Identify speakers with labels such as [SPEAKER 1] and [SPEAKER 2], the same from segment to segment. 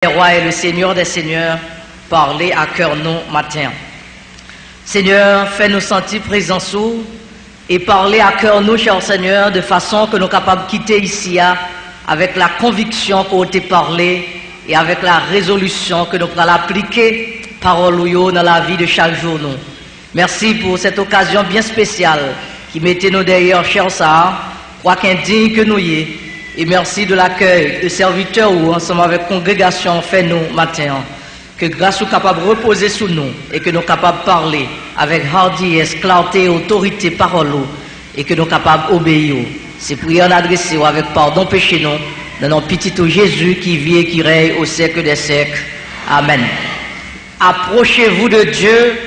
[SPEAKER 1] Le roi et le Seigneur des Seigneurs, parlez à cœur non matin. Seigneur, fais-nous sentir présents sous et parlez à cœur nous, cher Seigneur, de façon que nous sommes capables de quitter ici avec la conviction qu'on t'a parlé et avec la résolution que nous pourrons l'appliquer parole dans la vie de chaque jour. Nous. Merci pour cette occasion bien spéciale qui mettait nous derrière, cher Sarah, quoi qu'indigne que nous y est. Et merci de l'accueil de serviteurs ou ensemble avec congrégation fait nous matin. Que grâce soit capable de reposer sous nous et que nous sommes capables de parler avec hardiesse, clarté, autorité, parole et que nous sommes capables d'obéir. C'est prière adressée avec pardon péché nous dans notre petit Jésus qui vit et qui règne au siècle des siècles. Amen. Approchez-vous de Dieu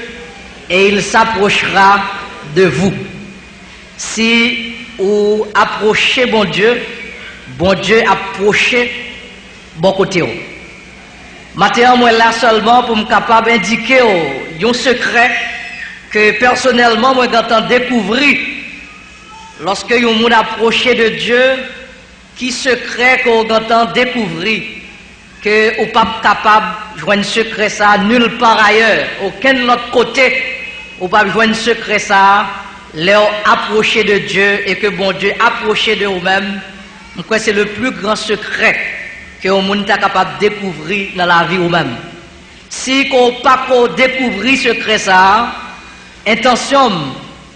[SPEAKER 1] et il s'approchera de vous. Si vous approchez bon Dieu approchez bon côté. Maintenant, moi là seulement pour me capable d'indiquer un secret que personnellement moi j'entends découvrir lorsque un monde approché de Dieu, qui secret qu'on entend découvrir que ou pas capable de joindre un secret ça nulle part ailleurs, aucun autre côté ou pas joindre un secret ça, leur approcher de Dieu et que bon Dieu approcher de vous-même. Donc c'est le plus grand secret que le monde est capable de découvrir dans la vie ou-même. Si on n'a pas découvrir ce secret ça, intention,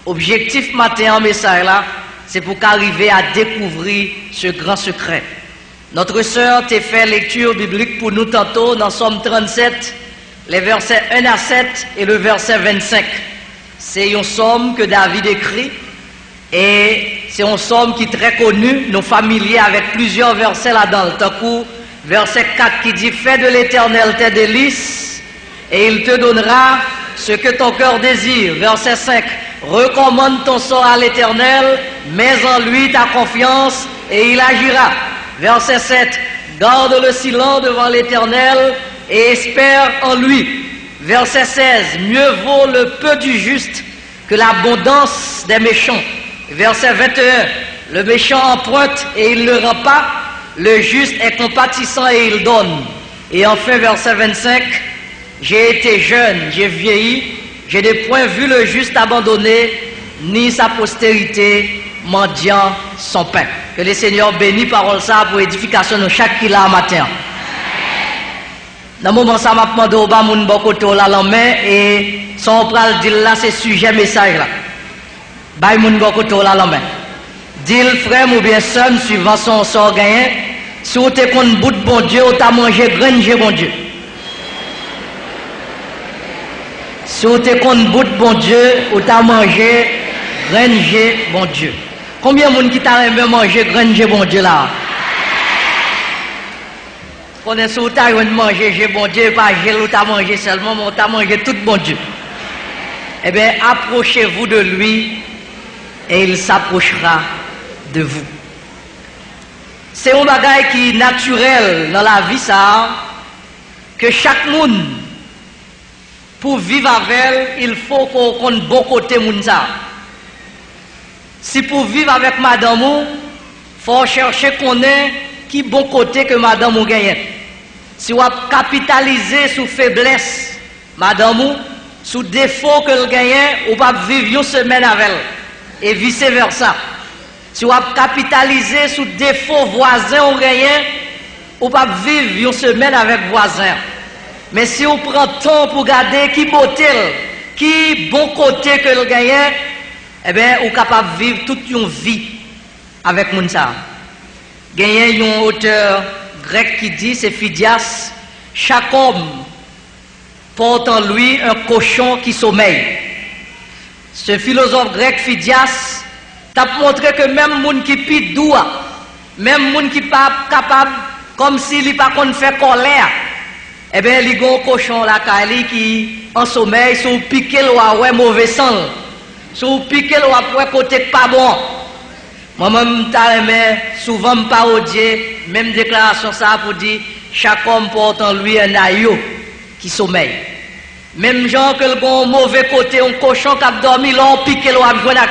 [SPEAKER 1] objectif matin en message là, c'est pour qu'arriver à découvrir ce grand secret. Notre sœur t'a fait lecture biblique pour nous tantôt dans Somme 37, les versets 1 à 7 et le verset 25. C'est une somme que David écrit. Et c'est un somme qui est très connu, nos familiers avec plusieurs versets là-dedans. Tant que verset 4 qui dit « Fais de l'Éternel tes délices et il te donnera ce que ton cœur désire. » Verset 5 « Recommande ton sort à l'Éternel, mets en lui ta confiance et il agira. » Verset 7 « Garde le silence devant l'Éternel et espère en lui. » Verset 16 « Mieux vaut le peu du juste que l'abondance des méchants. » Verset 21, le méchant emprunte et il ne le rend pas, le juste est compatissant et il donne. Et enfin, verset 25, j'ai été jeune, j'ai vieilli, je n'ai point vu le juste abandonné, ni sa postérité mendiant son pain. Que le Seigneur bénisse parole ça pour édification de chaque qui l'a matin. Dans le moment ça m'a demandé au bas mon bon côté là la main et son pral dit là c'est sujet message là. Bay moun go koto la main. Dis frère ou bien sœur suivant son sort gagné, si vous te kon bout de bon Dieu, ou t'a mangé granger bon Dieu. Si vous te kon bout de bon Dieu, ou t'a mangé granger bon Dieu. Combien de monde qui t'a aimé manger granger bon Dieu là? On est sur ta manger bon Dieu, pas gel ou t'a mangé seulement, mais t'a mangé tout bon Dieu. Eh bien, approchez-vous de lui et il s'approchera de vous. C'est un bagage qui est naturel dans la vie, ça, que chaque monde, pour vivre avec elle, il faut qu'on ait bon côté moun ça. Si pour vivre avec madame, il faut chercher qu'on ait qui bon côté que madame ou gagne. Si on capitaliser sur faiblesse, madame, sous défaut que le gagne, ou pas vivre une semaine avec elle. Et vice versa. Si vous capitalisez sur défaut voisin ou rien, ou pas vivre une semaine avec voisin. Mais si vous prenez temps pour garder qui beauté, qui bon côté que le gagne, eh bien, vous êtes capable de vivre toute une vie avec Mounsa. Il y a un auteur grec qui dit, c'est Phidias, chaque homme porte en lui un cochon qui sommeille. Ce philosophe grec Phidias t'a montré que même moun qui pite doua, même moun qui pas capable, comme s'il n'est pas qu'on fait colère, eh bien, il y a un cochon là qui en sommeil, si vous piquez le ouais mauvais sang, si vous piquez le ouais côté pas bon. Moi-même, souvent me parodier, même déclaration ça pour dire, chaque homme porte en lui un aïeux qui sommeille. Même gens que le bon mauvais côté, un cochon qui a dormi, là, on pique, là, on a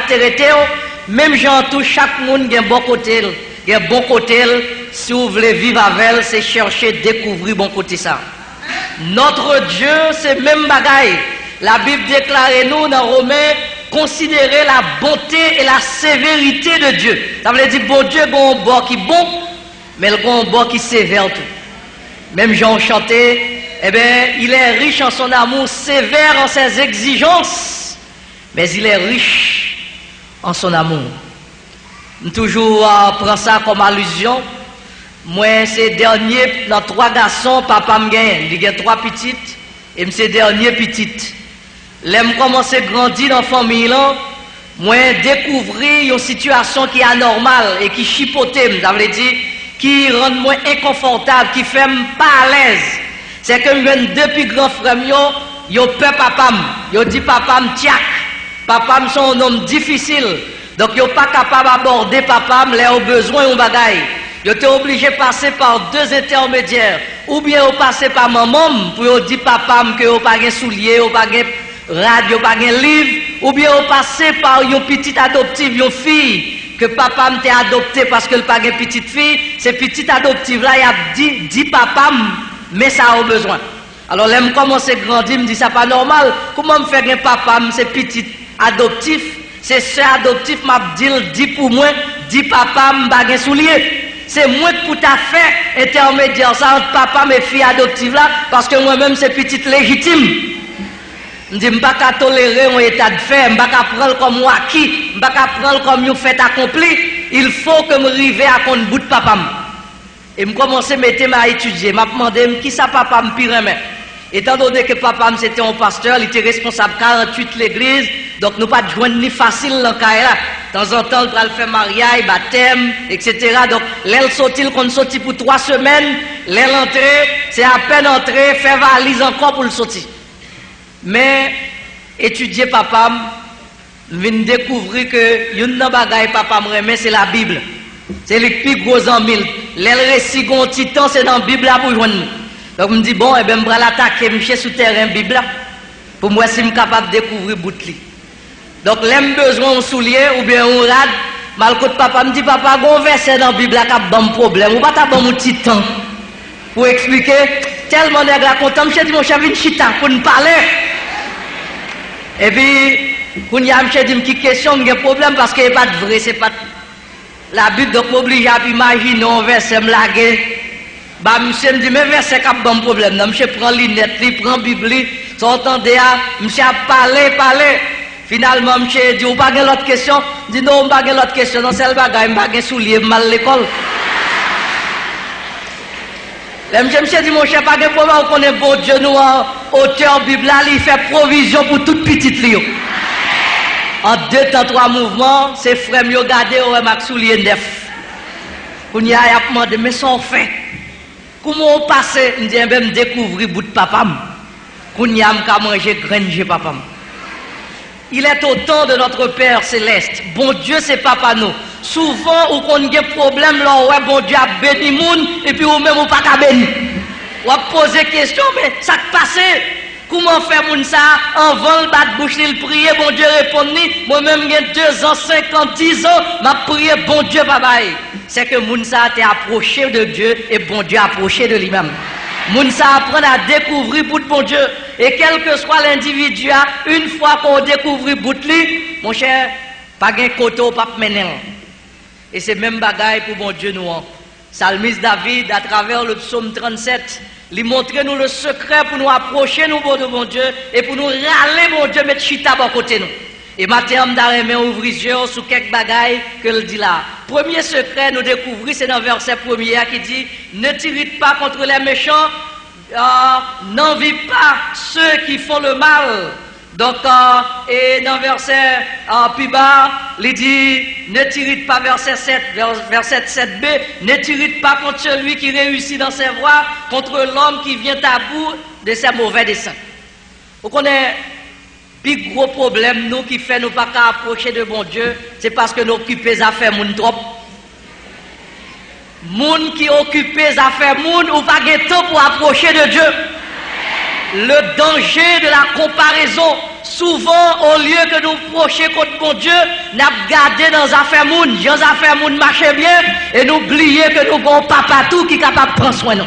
[SPEAKER 1] même gens tout, chaque monde a un bon côté, Il y a bon côté, si vous voulez vivre avec elle, c'est chercher, découvrir bon côté ça. Notre Dieu, c'est même bagaille. La Bible déclare nous dans Romains, considérer la bonté et la sévérité de Dieu. Ça veut dire bon Dieu, bon bord qui bon, mais le bon bord qui sévère tout. Même Jean chanté, eh bien, il est riche en son amour, sévère en ses exigences, mais il est riche en son amour. Toujours prends ça comme allusion. Moi, ces derniers, dans 3 garçons, papa me gagne. Il y a 3 petites, et ces derniers petites. L'aime commencer à grandir dans la famille, moi, découvrir une situation qui est anormale et qui chipote, ça veut dire, qui rend moi inconfortable, qui fait pas à l'aise. C'est que depuis grand frère, yo peur papa, yo dit papa m'tiak. Papa me sont un homme difficile. Donc yo pas capable d'aborder papa, mais au besoin un bagaille. Yo était obligé de passer par 2 intermédiaires. Ou bien yo passer par maman pour yo dire papa que yo pas de souliers, yo pas de radio, pas de livre, ou bien yo passer par une petite adoptive, une fille que papa m'était adopté parce que le pas de petite fille, ces petites adoptives là, il a dit papa mais ça a besoin. Alors là, je commence à grandir, me dit ça pas normal. Comment me faire un papa, c'est petit adoptif, c'est ce adoptif m'a dit pour moi, dit papa m'bagé soulier. C'est moi qui pour ta fait intermédiaire ça entre papa et fille adoptive là parce que moi-même c'est petite légitime. Je dis pas qu'à tolérer un état de fait, je pas qu'à prendre comme acquis, je pas qu'à prendre comme un fait accompli. Il faut que je arrive à compte bout de papa. Et je commence à mettre à étudier, je me demandé qui ça papa me pire mais étant donné que papa c'était un pasteur, il était responsable 48 l'église, donc nous pas de joindre ni facile dans là. De temps en temps, il va faire mariage, baptême, etc. Donc, l'aile sortit, qu'on sortit pour 3 semaines, l'aile entrée, c'est à peine entré, faire valise encore pour le sortir. Mais, étudier papa, je viens de découvrir que une bagaille papa me remet, c'est la Bible. C'est le plus gros en mille. L'aile récit gon titan, c'est dans la Bible là pour joindre nous. Donc, je me dis, bon, eh bien, je vais l'attaquer, je suis souterrain Bible là, pour moi, si je suis capable de découvrir bout de lui. Donc, l'aime besoin de soulier ou bien on rade, mal côté papa me dit, papa, on verset dans la Bible qui a un problème, ou pas t'as un petit temps pour expliquer, tellement nègre la content, je dis, mon chef, une chita pour nous parler. Et puis, quand il y a un dit, qui question, il y a un problème parce qu'il n'y a pas de vrai, c'est pas la Bible, donc m'oblige à imaginer un verset me laguer. Bah, monsieur me dit, mais verset qui a un problème, monsieur prend l'inette, il prend la Bible, vous entendez, monsieur a parlé. Finalement, monsieur dit, ou pas de l'autre question? Dit non, on pas de l'autre question. Non, c'est le bagage, on pas de soulier, mal l'école. Monsieur dit, mon cher, pas de problème, on connaît bon Dieu, nous, auteur Bible, il fait provision pour toute petite lion. En 2 temps, 3 mouvements, c'est frère, mieux gardé, on va soulier neuf. Qu'on y a demandé, mais ça on fait. Comment on passe? Je dis, me découvrir bout de papa. Qu'on y a manger granger papa. Il est au temps de notre Père Céleste. Bon Dieu, c'est papa nous. Souvent, où on a des problèmes, là, ouais, bon Dieu a béni moun, et puis ou même ou pas qu'à béni. On a posé question, mais ça qui passe? Comment faire moun ça? En vent, le bat bouche, il prier, bon Dieu répond ni. Moi-même, j'ai 2 ans, 5 ans, 10 ans, m'a prié, bon Dieu, papa. C'est que moun ça t'est approché de Dieu, et bon Dieu approché de lui-même. Moun ça apprend à découvrir bout de bon Dieu. Et quel que soit l'individu, une fois qu'on découvre bout de lui, mon cher, pas de côté ou pas mener. Et c'est même bagaille pour bon Dieu nous. Psalmiste David, à travers le psaume 37, lui montre nous le secret pour nous approcher nous de bon Dieu et pour nous râler bon Dieu, mettre chita à côté nous. Et maintenant, on va ouvrir les yeux sur quelques bagailles que le dit là. Premier secret, nous découvrir, c'est dans le verset 1er qui dit, ne t'irrite pas contre les méchants, n'envie pas ceux qui font le mal. Donc, et dans le verset plus bas, il dit, ne t'irrite pas, verset 7, verset 7b, ne t'irrite pas contre celui qui réussit dans ses voies, contre l'homme qui vient à bout de ses mauvais desseins. Vous connaissez le plus gros problème, nous, qui fait nous pas qu'à approcher de bon Dieu, c'est parce que nous occupons les affaires moun trop. Moun qui occupe les affaires moun ou pas de temps pour approcher de Dieu. Le danger de la comparaison, souvent, au lieu que nous procher contre bon Dieu, nous gardé dans les affaires moun, les affaires moun marchent bien, et nous oublions que nous avons papa tout qui est capable de prendre soin de nous.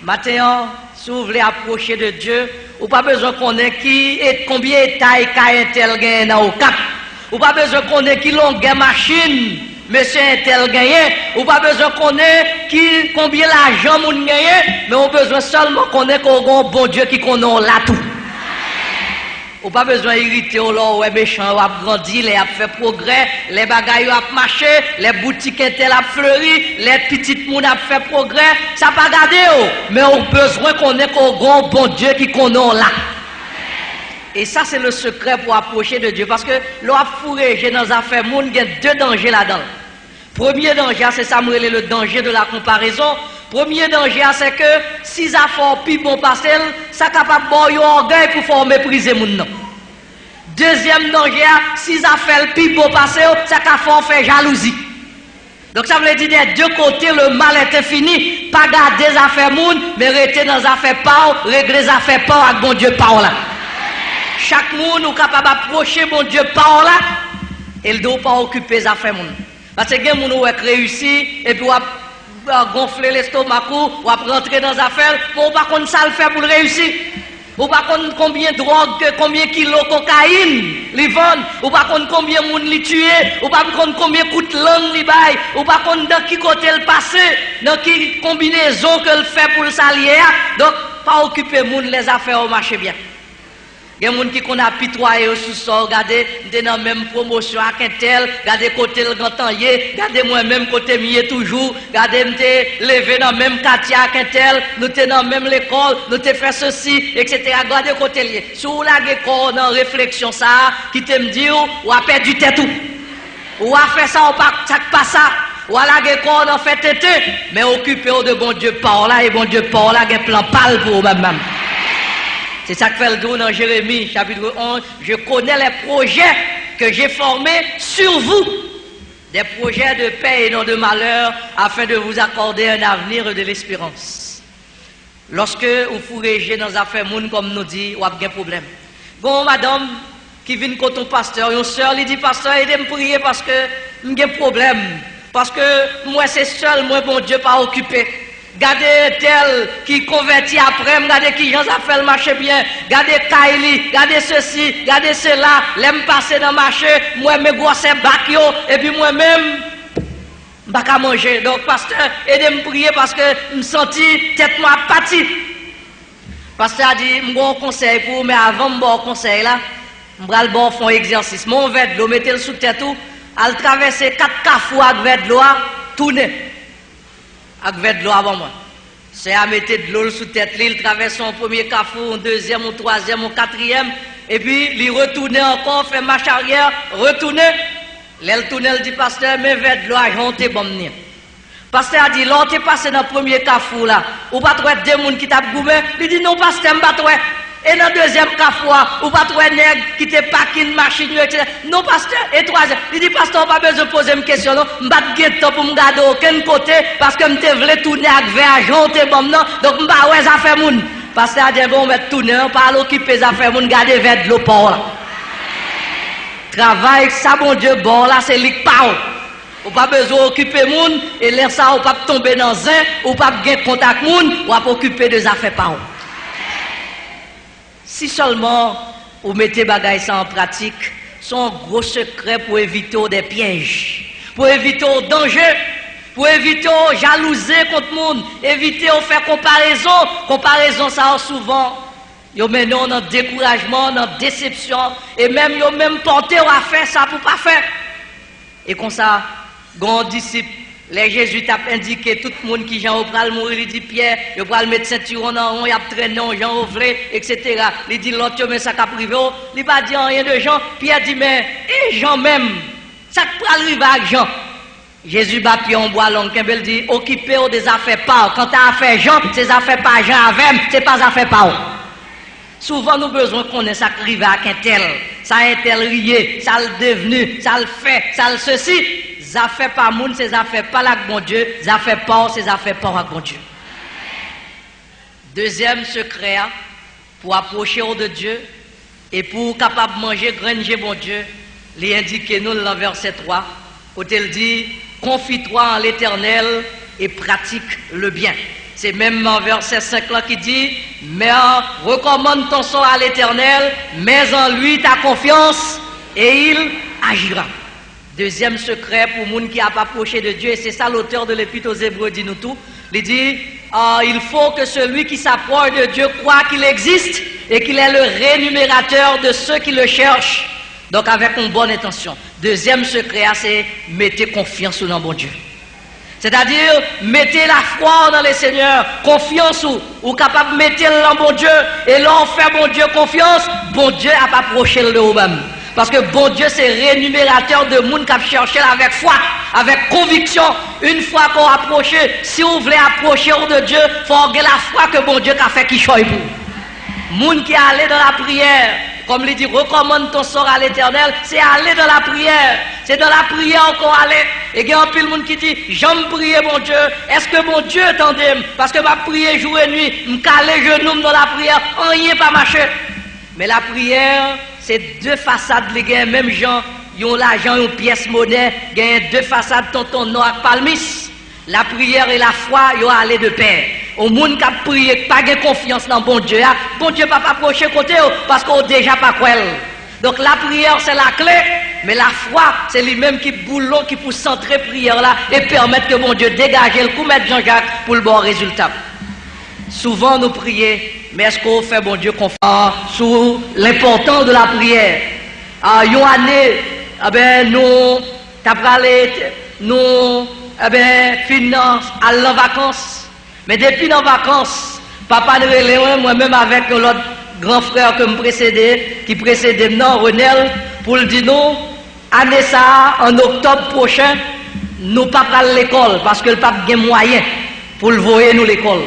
[SPEAKER 1] Maintenant, si vous voulez approcher de Dieu, ou pas besoin qu'on ait qui et combien de taille un tel gagne dans le cap. Ou pas besoin qu'on ait qui longueur machine, monsieur un tel gagne. Ou pas besoin qu'on ait qui combien l'argent moun gagne, mais on besoin seulement qu'on ait qu'on bon Dieu qui connaît là tout. Ou pas besoin d'irriter ou là, ouais, méchant, ou a grandi, les a fait progrès, les bagailles a marché, les boutiques intel a fleuri, les petites moun a fait progrès, ça pas gardé, mais on a besoin qu'on ait qu'on bon Dieu qui connaît là. Et ça, c'est le secret pour approcher de Dieu, parce que l'on a fourré dans les affaires moun, il y a deux dangers là-dedans. Premier danger, c'est ça, le danger de la comparaison. Premier danger, c'est que si ça fait plus bon pastel, ça capable de orgueil pour faire mépriser mon nom. Deuxième danger, si ça fait le plus bon pastel, ça capable de faire jalousie. Donc ça veut dire des deux côtés, le mal est infini. Pas garder les affaires moun, mais rester dans les affaires pas, régler les affaires pas avec bon Dieu par là. Chaque monde est capable d'approcher bon Dieu par là, et il ne doit pas occuper les affaires moun. Parce que les gens qui réussi et puis gonfler l'estomac ou rentrer dans les affaires, pour pas qu'on ça le fait pour le réussir. Ou pas qu'on combien de drogue, combien de kilos de cocaïne li vendent, ou pas qu'on combien de monde li tué, ou pas qu'on combien de coups de langue li bail, ou pas qu'on dans qui côté le passé, dans qui combinaison que le fait pour le salier. Donc pas occuper monde les affaires au marché bien. Il y a des gens qui ont apitoyé au sous-sol, regardez, nous dans la même promotion à Quintel, regardez côté le gantanyer, regardez moi-même côté mieux toujours, regardez, nous sommes levé dans le même quartier à Quintel, nous sommes dans la même école, nous avons fait ceci, etc. Regardez côté lié. Si vous avez dans réflexion ça, qui te me dit, ou a perdu tête tout, ou a fait ça, ou pas ça, ou a la corps dans fait tête, mais occupez-vous de bon Dieu par là, et bon Dieu par là, il y a un plan pâle pour vous-même. C'est ça que fait le dos dans Jérémie, chapitre 11. Je connais les projets que j'ai formés sur vous. Des projets de paix et non de malheur, afin de vous accorder un avenir et de l'espérance. Lorsque vous fourrez dans les affaires moun, comme nous dit, vous avez un problème. Bon, madame, qui vient contre ton pasteur, une soeur, lui dit, pasteur, aidez-moi prier parce que j'ai un problème. Parce que moi, c'est seul, moi, bon Dieu, pas occupé. Gardez tel qui convertit après, regardez qui gens a fait le marché bien, gardez Kaili, gardez ceci, gardez cela, l'aime passer dans le marché, moi mes grosses bac et puis moi-même, je ne vais pas manger. Donc, pasteur, aidez-moi prier parce que je me senti tête moi partie. Pasteur a dit, je vais un conseil pour vous, mais avant de me conseil là, je vais le faire un exercice. Mon verre de l'eau, mettez-le sous tête tout, à traverser 4 cafous avec verre de l'eau, tourner. Avec de l'eau avant moi. C'est à mettre de l'eau sous tête, il traverse son premier carrefour, un deuxième, un troisième, un quatrième, et puis il retourne encore, fait marche arrière, retourner. L'elle tourne, elle dit, pasteur, mais vers de l'eau, j'en ai bon venir. Pasteur a dit, là, tu es passé dans le premier carrefour là, ou pas trouver deux personnes qui t'ont goumé, il dit, non, pasteur, je ne pas trouver. Et dans le deuxième carrefour, ou pas trouver nègre qui te paqué une machine, etc. Non, pasteur. Et troisième, il dit, pasteur, pas besoin de poser une question, non. Je ne vais pas guetter pour me garder aucun côté, parce que je voulais tourner avec verre, j'en bon, non. Donc, je ne vais pas ouais, ça fait moun. Pasteur a dit, bon, on va tourner, on va l'occuper, ça fait moun, garder vers de l'eau pour là. Travail, ça, bon Dieu, bon, là, c'est l'IC pas. Ou pas besoin d'occuper moun, et là, ça, ou pas tomber dans un, ou pas gagner contact moun, ou pas occuper des affaires pas. Si seulement vous mettez bagaille ça en pratique, son gros secret pour éviter des pièges, pour éviter des dangers, pour éviter de jalouser contre le monde, éviter de faire comparaison ça souvent, yo menon dans découragement, dans déception, et même yo même porté à faire ça pour pas faire. Et comme ça, grand disciple, les Jésus t'a indiqué tout le monde qui Jean pral mourir, il dit Pierre, il va le mettre ceinturon en rond, il a traîné Jean Ouvlé, etc. Il dit l'autre mais ça qu'a privé, il pas dit rien de Jean. Pierre dit mais et Jean même, ça pral arriver avec Jean. Jésus bat pied en bois long, il dit occupez-vous des affaires pas. Quand tu as affaire Jean, c'est affaires pas Jean avec, c'est pas affaires pas. Souvent nous besoin qu'on ait ça arrive avec un tel, ça un tel rié, ça le devenu, ça le fait, ça le ceci. Ça fait pas moun, c'est ça fait pas avec bon Dieu, ça fait pas, c'est ça fait pas avec bon Dieu. Deuxième secret pour approcher de Dieu, Et pour capable manger, granger bon Dieu, il indique nous dans le verset 3, où il dit, confie-toi en l'Éternel et pratique le bien. C'est même en verset 5 là qui dit, mais recommande ton sort à l'Éternel, mets en lui ta confiance et il agira. Deuxième secret pour les gens qui n'a pas approché de Dieu, et c'est ça l'auteur de l'Épître aux Hébreux dit nous tout, il dit, il faut que celui qui s'approche de Dieu croit qu'il existe et qu'il est le rémunérateur de ceux qui le cherchent. Donc avec une bonne intention. Deuxième secret, c'est mettez confiance dans bon Dieu. C'est-à-dire, mettez la foi dans le Seigneur, confiance ou capable de mettre dans bon Dieu, et là on fait bon Dieu confiance, bon Dieu a pas approché le même. Parce que bon Dieu c'est rémunérateur de monde qui a cherché avec foi, avec conviction. Une fois qu'on approche, si vous voulez approcher de Dieu, il faut avoir la foi que bon Dieu a fait qui choisit pour. Monde qui est allé dans la prière, comme il dit, recommande ton sort à l'Éternel, c'est aller dans la prière. C'est dans la prière qu'on aller. Et il y a un peu de monde qui dit, j'aime prier mon Dieu. Est-ce que mon Dieu t'entendait? Parce que ma prière jour et nuit, je me cale les genoux dans la prière, rien pas marché. Mais la prière, c'est deux façades, les gars, même gens, ils ont l'argent, ils ont pièce monnaie, ils ont deux façades, tonton noir, palmis. La prière et la foi, ils ont allé de pair. Au monde qui a prié, pas de confiance dans bon Dieu, bon Dieu ne va pas approcher côté parce qu'on déjà pas quoi. Donc la prière c'est la clé, mais la foi c'est lui-même qui boulot qui peut centrer prière là et permettre que bon Dieu dégage le coup mettre Jean-Jacques pour le bon résultat. Souvent nous prions, mais est-ce qu'on fait bon Dieu confiance sur l'importance de la prière? Une année, nous t'as parlé, nous finance à la vacances. Mais depuis nos vacances, papa nous relève moi-même avec l'autre grand frère que me précédait, qui précédait non, Renel, pour le dire nous, année ça, en octobre prochain, nous pas à l'école, parce que le pape a moyen pour le voyer nous l'école.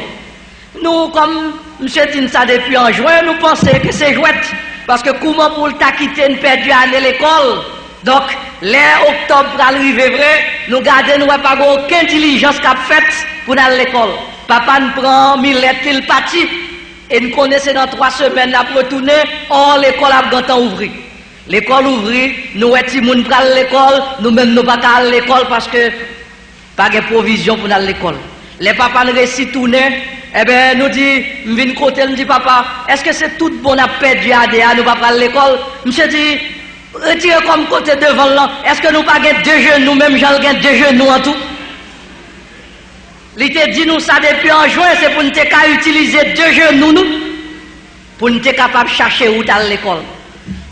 [SPEAKER 1] Nous, comme M. dit ça depuis en juin, nous pensons que c'est chouette, parce que comment pour le quitter une perdu année l'école? Donc, l'octobre pour arriver vrai, nous gardons, nous pas aucune diligence qu'a faite pour aller à l'école. Papa nous prend 1000 lettres, il parti, et nous connaissons dans 3 semaines, nous avons retourné, or l'école a grand ouvert. L'école ouvrit, nous étions gens pour aller à l'école, nous-mêmes nous pas aller à l'école parce que pas de provision pour aller à l'école. Les papas nous récit tourner, eh bien nous dit, nous venons côté, nous dit papa, est-ce que c'est tout bon à perdre ADA, nous pas aller à l'école? Monsieur dit, retirez comme côté devant là, est-ce que nous pas de deux jeunes, nous-mêmes j'en ai deux jeunes nous en tout? Il te dit nous ça depuis en juin, c'est pour nous utiliser deux jeunes nous, pour nous être capable de chercher où à l'école.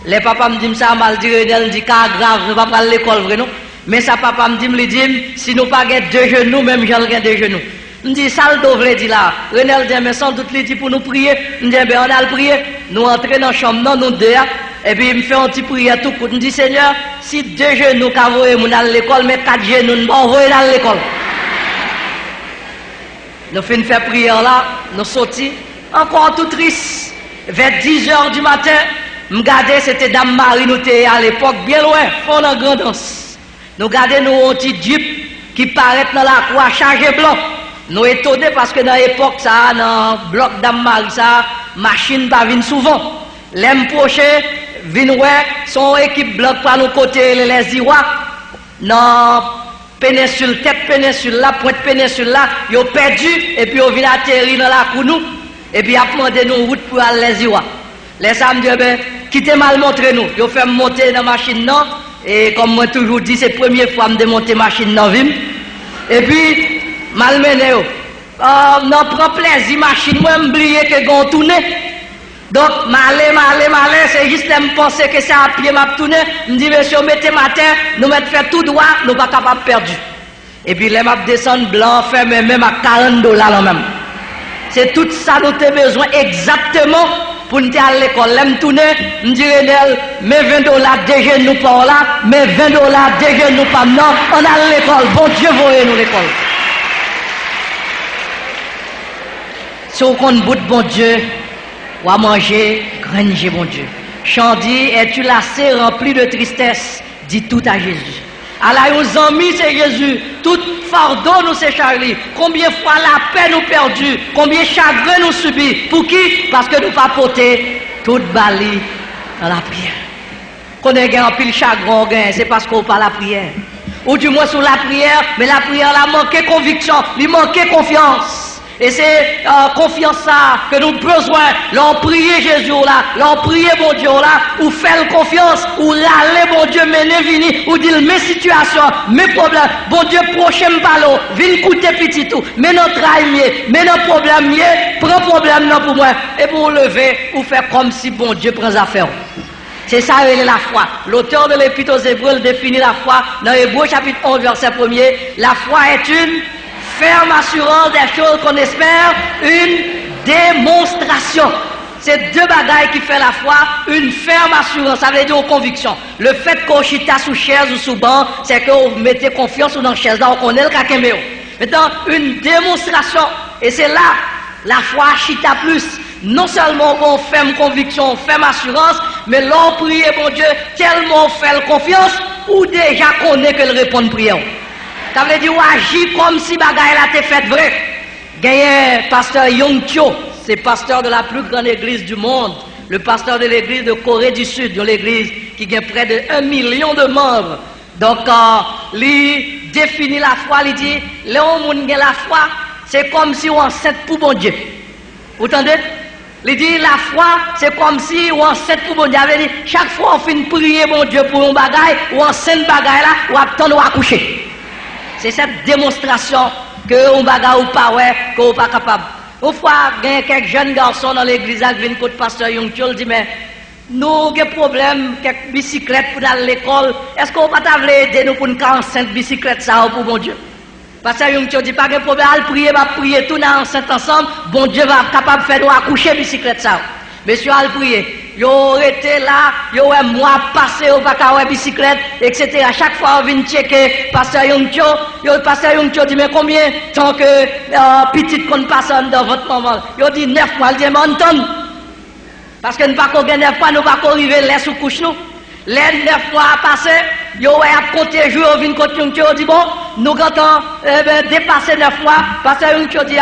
[SPEAKER 1] Les papas me disent ça, mal dit, me dit cas grave, nous ne pas à l'école, vrai non? Mais ça papa me dit, si nous pas deux jeunes nous, même j'en ai deux jeunes nous. Me dit ça le devrait dire là. Renel dit mais sans doute il dit pour nous prier. Me dit ben on a le prier. Nous entrer dans la chambre nous deux et puis il me fait un petit prière tout court. Me dit Seigneur, si deux jeunes nous cavoyer mon à l'école mais quatre jeunes nous pas envoyer dans l'école. Nous faisons faire prière là, nous sortis, encore tout triste. Vers 10h du matin, nous regardons, c'était Dame Marie, nous étions à l'époque bien loin, fond en grandance. Nous regardons nous un petit jeep qui paraît dans la croix, chargé blanc. Nous étonnés parce que dans l'époque, ça, dans le bloc Dame Marie, ça, machine pas vient souvent. L'aime prochain, vient ouais, son équipe bloc par nos côtés, les Irois, dans péninsule, tête péninsule là, pointe péninsule là, ils ont perdu et puis ils viennent atterrir dans la cour nous et puis ils ont demandé nous route pour aller les Irois. Les samedi dit ben quittez mal montrer nous. Ils ont fait monter dans la machine non et comme moi toujours dit c'est la première fois que je monte la machine non vim. Et puis malmené non prend plaisir machine moi oublié que gon tourner. Donc malé c'est juste me penser que c'est à pied m'a tourner, me dit monsieur mettez ma terre, nous mettre faire tout droit, nous pas capable perdre. Et puis les m'a descendre blanc fermé même à $40 là même. C'est tout ça nous avons besoin exactement pour nous aller à l'école. L'aime tourner, me dit Renel, mais $20 déjà nous pas là, mais $20 déjà nous pas non, on a l'école. Bon Dieu voyez nous l'école. Si on compte bout de bon Dieu, ou à manger, granger mon Dieu. Chandi, es-tu lassé, rempli de tristesse? Dis tout à Jésus. Allah, nos amis, c'est Jésus. Tout fardeau, nous, c'est Charlie. Combien de fois la paix nous perdue? Combien de chagrin nous subit? Pour qui? Parce que nous pas porté toute bali dans la prière. Qu'on ait un pile chagrin, c'est parce qu'on parle la prière. Ou du moins sur la prière, mais la prière, elle a manqué conviction, il manquait confiance. Et c'est confiance ça que nous avons besoin. L'on prier Jésus là, l'on prier bon Dieu là, ou faire confiance, ou l'aller bon Dieu mener vini, ou dire mes situations, mes problèmes, bon Dieu prochain parlo, vini coûter petit tout, mais notre travail, mais notre problème, prends problème non pour moi, et pour lever, ou faire comme si bon Dieu prend affaire. C'est ça, elle est la foi. L'auteur de l'Épître aux Hébreux définit la foi dans Hébreux chapitre 11, verset 1er. La foi est une ferme assurance des choses qu'on espère, une démonstration. C'est deux bagailles qui fait la foi, une ferme assurance, ça veut dire une conviction. Le fait qu'on chita sous chaise ou sous banc, c'est que vous mettez confiance dans la chaise, là on connaît le kakéméo. Maintenant, une démonstration, et c'est là, la foi chita plus. Non seulement on ferme conviction, on ferme assurance, mais l'on prie, mon Dieu, tellement on fait confiance, ou déjà connaît que le répond prière. Ça veut dire, ou agit comme si bagaille a été fait vrai. Gagné pasteur Yong Tio, c'est pasteur de la plus grande église du monde, le pasteur de l'église de Corée du Sud, de l'église qui a près de 1 million de membres. Donc, il définit la foi, il dit, l'homme qui a la foi, c'est comme si on enceinte pour bon Dieu. Vous entendez? Il dit la foi, c'est comme si on enceinte pour bon Dieu. Il dit, chaque fois on fait prier bon Dieu pour un bagaille, ou enceinte bagaille là, ou attendre ou accoucher. C'est cette démonstration que on bagaille ou pas, ouais, qu'on n'est pas capable. Une fois, il y a quelques jeunes garçons dans l'église qui viennent contre le pasteur Yongchol, il dit, mais nous avons des problèmes, quelques bicyclettes pour aller à l'école. Est-ce qu'on va aider nous pour une 45 bicyclettes ça pour bon Dieu? Pasteur Yongchol dit, pas de problème, à prier tout dans enceinte ensemble, bon Dieu va être capable de faire nous accoucher bicyclette ça. Monsieur a prié. Yo été là, yo un mois passé au bakawa bicyclette, etc. Chaque fois on vient checker pasteur Yongcho, pasteur Yongcho dit mais combien de temps que petite qu'on passe dans votre maman? Yo dit 9 mois, il dit m'entend. Parce que nous pas qu'on gagne 9 mois, nous pas qu'on arriver les sous couche nous. Les 9 mois passé, yo a compté jour on vient côté Yongcho dit bon, nous quand dépasser 9 mois, pasteur Yongcho dit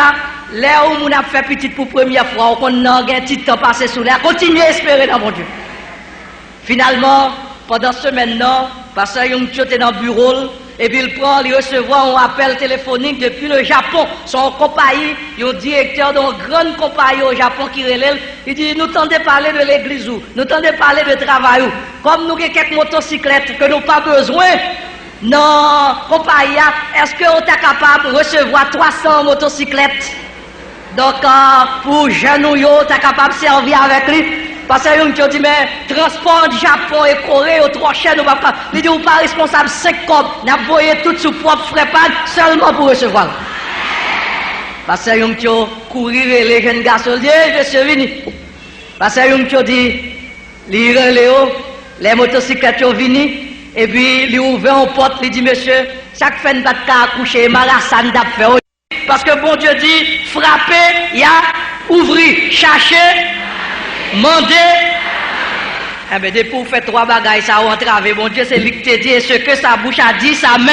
[SPEAKER 1] là où on a fait petit pour première fois, on a un petit temps passé sous l'air, continuez à espérer dans mon Dieu. Finalement, pendant ce semaine-là, pasteur Yongcho était dans le bureau, et puis il prend, il recevoir un appel téléphonique depuis le Japon. Son compagnie, le directeur d'une grande compagnie au Japon qui relève, il dit, nous tentez parler de l'église où, nous tentez parler de travail où. Comme nous avons quelques motocyclettes que nous n'avons pas besoin, non, compagnie, est-ce qu'on est capable de recevoir 300 motocyclettes? Donc, pour jeunes, tu es capable de servir avec lui. Parce que tu dis, mais transport du Japon et Corée, aux 3 chaînes, nous ne pouvons pas. Il dit, vous pas responsable 5 copes. Nous avons voyé tout sous propre frais seulement pour recevoir. Parce que tu courir les jeunes garçons, dit, je suis venu. Parce que tu dis, les motocyclettes sont venues. Et puis, il ouvre une porte, il dit, monsieur, chaque fin de bataille à coucher, Marassan d'a fait. Parce que bon Dieu dit, frapper, il y a ouvrir, chercher, demander. Eh bien, depuis vous faites 3 bagailles, ça va entraver. Bon Dieu, c'est lui qui te dit, et ce que sa bouche a dit, sa main,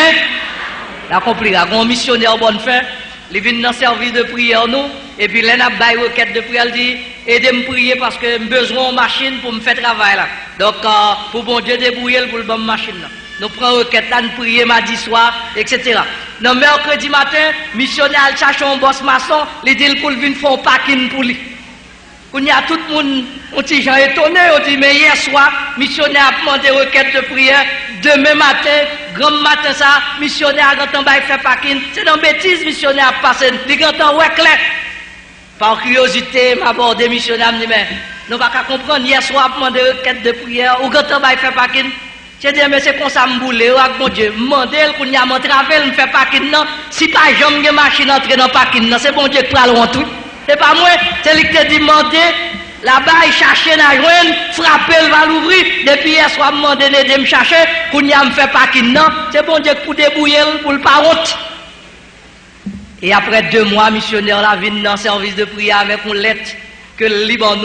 [SPEAKER 1] la compris. Un missionnaire bonne fin, il vient dans le service de prière, nous, et puis l'un a baillé requête de prière, il dit, aidez-moi à prier parce que j'ai besoin de machine pour me faire travail là. Donc, pour bon Dieu débrouiller pour le bon machine là. Nous prenons requête là, nous prions mardi soir, etc. Non, mercredi matin, missionnaire cherche un boss maçon, il dit pour venir faire un parking pour lui. Quand il y a tout le monde, on dit, j'ai étonné, on dit, mais hier soir, missionnaire a demandé requête de prière, demain matin, grand matin ça, missionnaire a quand on fait parking, c'est dans bêtise, missionnaire a passé, il a quand ouais clair. Par curiosité, m'a abordé missionnaire, me dit, mais nous ne pouvons pas comprendre, hier soir, a demandé requête de prière, ou quand on fait parking. Je dis, mais c'est comme ça, je boule, mon Dieu, demandez qu'on y a mon travail, je ne fais pas parking, non. Si pas jamais une machine entre dans le parking, c'est bon Dieu qui prend loin tout. C'est pas moi, c'est lui qui te dit, demandez, là-bas, il cherche à joindre, frapper, il va l'ouvrir. Depuis hier soir, demandez de me chercher, qu'on y a me fait parking, non. C'est bon Dieu pour débrouiller, pour le pas honte. Et après 2 mois, missionnaire là vient dans le service de prière avec une lettre que le Liban,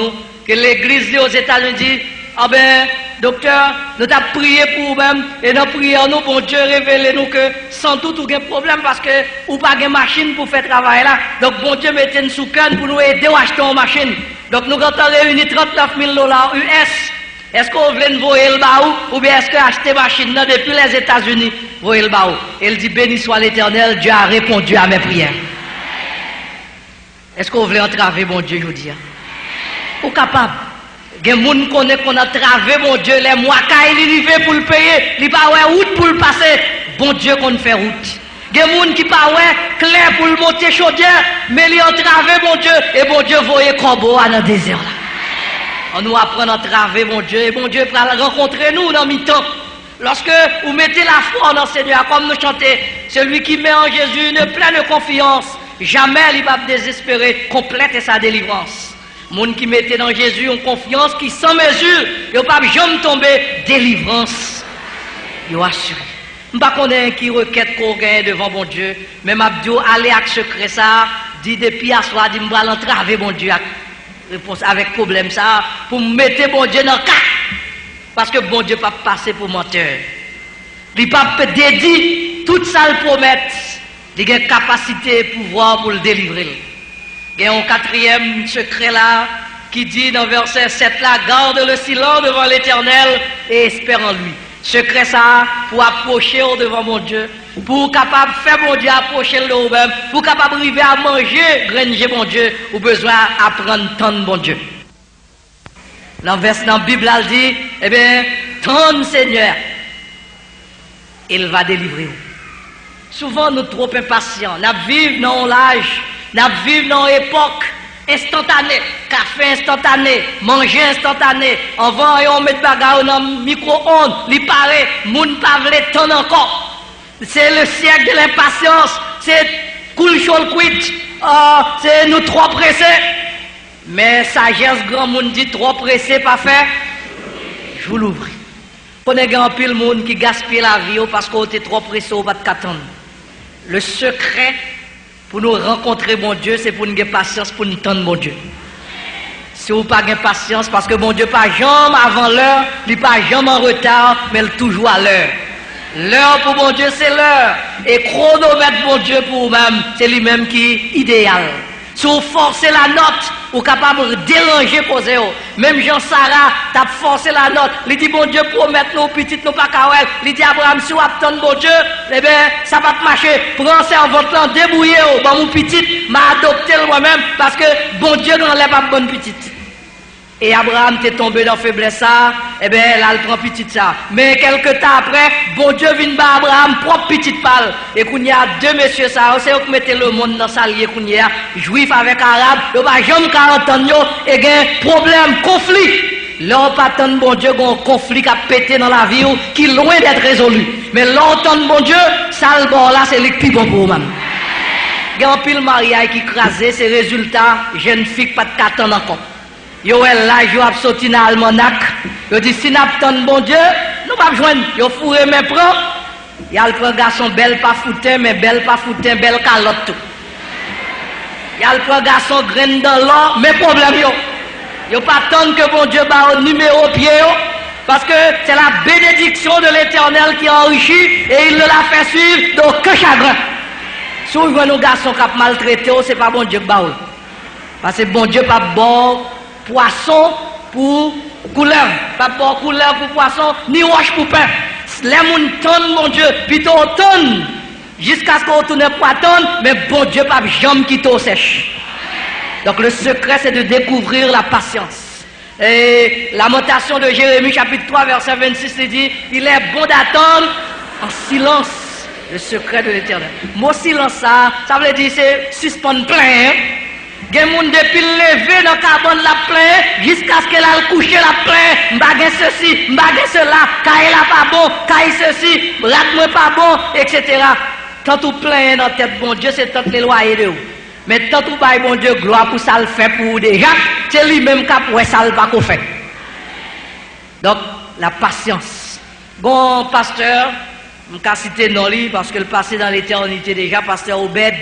[SPEAKER 1] que l'église aux États-Unis dit, ah ben, docteur, nous avons prié pour vous-même et dans la prière, nous, bon Dieu, révélez-nous que sans doute, vous avez un problème parce que vous n'avez pas de machine pour faire travail là. Donc, bon Dieu, mettez-nous sous cœur pour nous aider à acheter une machine. Donc, nous avons réuni $39 000 US Est-ce qu'on veut nous voir le baou ou bien est-ce que acheter machine depuis les États-Unis, voir le baou? Elle dit béni soit l'Éternel, Dieu a répondu à mes prières. Est-ce qu'on veut entraver mon Dieu, je vous dis? Ou capable? Il y a des gens qui connaissent qu'on a travé mon Dieu, les mois qu'il arrive pour le payer, il n'y a pas de route pour le passer. Bon Dieu qu'on fait route. Il y a des gens qui pas clair pour le monter chaudière, mais ils ont travé mon Dieu, et bon Dieu voyait corbeau dans le désert là. On nous apprend à traver mon Dieu, et bon Dieu va rencontrer nous dans mi-temps. Lorsque vous mettez la foi dans le Seigneur, comme nous chantons, celui qui met en Jésus une pleine confiance, jamais il va désespérer, complète sa délivrance. Moun qui mettait dans Jésus une confiance qui sans mesure, il ne va jamais tomber, délivrance. Il est assuré. Je ne sais pas qui requête qu'on gagne devant mon Dieu, mais Mabdio, allez avec secret ça, dit depuis à soir, dit, je vais l'entraver mon Dieu avec problème ça, pour me mettre mon Dieu dans le cas. Parce que bon Dieu ne peut pas passer pour menteur. Il ne peut pas dédier tout ça le promettre. Il a une capacité et pouvoir pour le délivrer. Il y a un quatrième secret là qui dit dans verset 7 là, garde le silence devant l'Éternel et espère en lui. Secret ça pour approcher devant mon Dieu, pour capable faire mon Dieu approcher le même, pour capable arriver à manger, granger mon Dieu, ou besoin apprendre tant de mon Dieu. Dans la Bible elle dit, eh bien, tant Seigneur, il va délivrer vous. Souvent nous trop impatients, nous vivons dans l'âge, nous vivons dans l'époque instantanée, café instantané, manger instantané, on va et on met bagarre dans le micro-ondes, il paraît, moun pas vle temps encore. C'est le siècle de l'impatience, c'est cool chaud quit, c'est nous trop pressés. Mais sagesse grand monde dit trop pressé pas faire. Je vous l'ouvre. On est grand pile monde qui gaspille la vie parce qu'on est trop pressé au pas de attendre. Le secret pour nous rencontrer mon Dieu, c'est pour nous avoir patience, pour nous tendre mon Dieu. Si vous n'avez pas patience, parce que mon Dieu pas jamais avant l'heure, il pas jamais en retard, mais il toujours à l'heure. L'heure pour mon Dieu, c'est l'heure. Et chronomètre mon Dieu pour vous-même, c'est lui-même qui est idéal. Si vous forcez la note, vous êtes capable de déranger causer. Même Jean-Sarah, tu as forcé la note. Il dit, bon Dieu, promettre nos petites, nos pas kawel. Il dit, Abraham, si vous attendez bon Dieu, eh bien, ça va te marcher. Prends servante là, débrouillez-vous. Bon, mon petite, m'a adopté moi-même parce que bon Dieu n'enlève pas bonne petite. Et Abraham t'est tombé dans faiblesse ça, eh bien là il prend petite ça. Mais quelques temps après, bon Dieu vient par Abraham propre petite balle. Et qu'il y a deux messieurs ça, c'est eux qui mettaient le monde dans sa liée qu'il y a, juif avec arabe, il n'y a pas jamais 40 ans, et il y a un problème, conflit. Là on pas attendre bon Dieu, il y a un conflit qui a pété dans la vie qui est loin d'être résolu. Mais là on attend bon Dieu, ça le bord là c'est le plus bon pour vous-même. Il y a un pile mariage qui crasé, ces résultats, jeune fille pas de 4 ans encore. Yo là yo a sorti dans almanach yo dit si n'a pas bon Dieu nous pas joindre yo fourré mes prend y a le prend garçon belle pas foutin mais belle pas foutin belle calotte tout y a le prend garçon graine dans l'or mais problème yo pas attendre que bon Dieu ba au numéro pied parce que c'est la bénédiction de l'Éternel qui enrichit et il ne la fait suivre d'aucun chagrin. Si vous voyez nos garçons qui ont maltraité, c'est pas bon Dieu qui baoule. Parce que bon Dieu pas bon poisson pour couleur, pas bon couleur pour poisson, ni roche pour pain. Les gens tonnent mon Dieu, plutôt tonnent jusqu'à ce qu'on retourne pour attendre, mais bon Dieu pas jamais quitter au sèche. Donc le secret c'est de découvrir la patience. Et la Lamentation de Jérémie chapitre 3 verset 26 il dit, il est bon d'attendre en silence le secret de l'Éternel. Mot silence ça veut dire c'est suspendre plein. Il y a des gens depuis lever dans le carbone la plein jusqu'à ce qu'elle aille coucher la plein. M'bagay ceci, m'bagay cela, caille la pas bon, caille ceci, rate-moi pas bon, etc. Tant tout plein dans la tête, bon Dieu, c'est tant les loyers de vous. Mais tant tout bail, bon Dieu, gloire pour ça le fait pour vous déjà, c'est lui-même qui a pour ça le pas qu'on fait. Donc, la patience. Bon, pasteur, je vais citer non lui parce que le passé dans l'éternité déjà, pasteur Obed.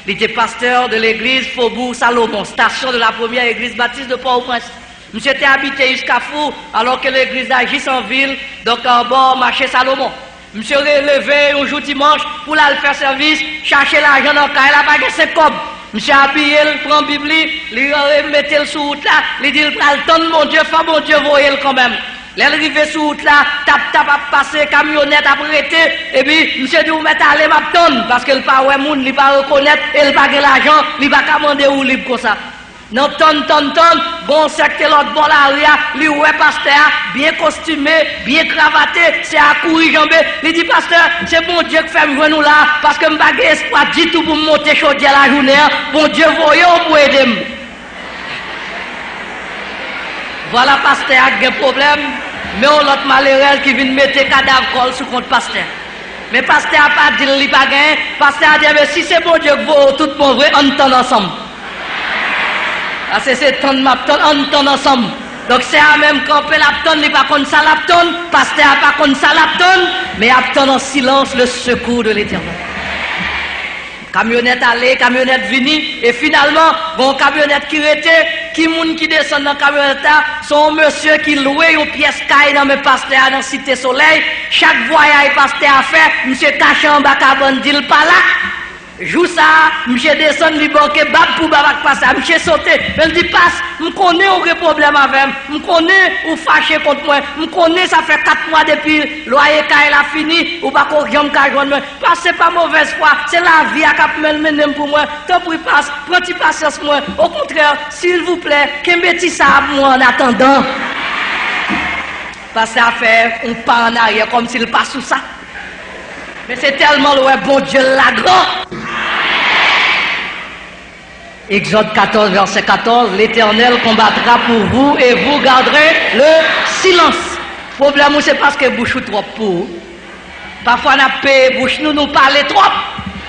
[SPEAKER 1] Il était pasteur de l'église Faubourg Salomon, station de la première église baptiste de Port-au-Prince. Monsieur était habité jusqu'à Fou, alors que l'église agisse en ville, donc en bord marché Salomon. Monsieur relevé un jour dimanche pour aller faire service, chercher l'argent dans le cas, il a pas 5 cobs. Monsieur habillé, il prend la Bible, il met le sous route là, il dit, il prend le temps de mon Dieu, fait mon Dieu, voyez-le quand même. L'arrivée sur route là, tap a passé, camionnette a prêté, et puis monsieur dit, vous mettez à aller m'attendre, parce que le pas ouais moun, il pas reconnaître, et il pas de l'argent, il pas commander ou libre comme ça. Non, ton, bon secteur l'autre bon l'arrière, lui ouais pasteur, bien costumé, bien cravaté, c'est à courir jambé. Il dit pasteur, c'est bon Dieu qui fait me joindre nous là, parce que je n'ai pas espoir du tout pour me monter chaudière la journée, bon Dieu voyez pour aider. Voilà pasteur a un problème, mais on l'autre malheureux qui vient mettre cadavre col sur compte pasteur. Mais pasteur a pas dit il pas gagné, pasteur a dit si c'est bon Dieu que vous tout mon vrai, on entend ensemble. C'est ton on ensemble. Donc c'est à même camper l'apton, il pas comme ça l'apton, pasteur pas comme ça l'apton, mais apton en silence le secours de l'Éternel. Camionnette allée, camionnette venue, et finalement, bon camionnette qui était, qui moun qui descend dans la camionnette, son monsieur qui louait une pièce caille dans mes pasteurs dans Cité Soleil, chaque voyage pasteur a fait, monsieur caché en bas cabane dit pas là. Jou ça, monsieur descend li banque bab pour babak passer, monsieur sauter, elle dit passe, me connais aucun problème avec, me connais ou fâché contre moi, me connais ça fait 4 mois depuis loyer caille a fini ou pas qu'on jam ka joindre moi, parce c'est pas mauvaise foi, c'est la vie à cap mener pour moi, tant pour passe, prends patience moi, au contraire, s'il vous plaît, qu'embêti ça à moi en attendant. Parce que ça fait un pas en arrière comme s'il passe sous ça. Mais c'est tellement le bon Dieu la grand. Exode 14, verset 14, l'Éternel combattra pour vous et vous garderez le silence. Le problème, c'est parce que bouche trop pour vous. Parfois, on a payé bouche, nous parlons trop,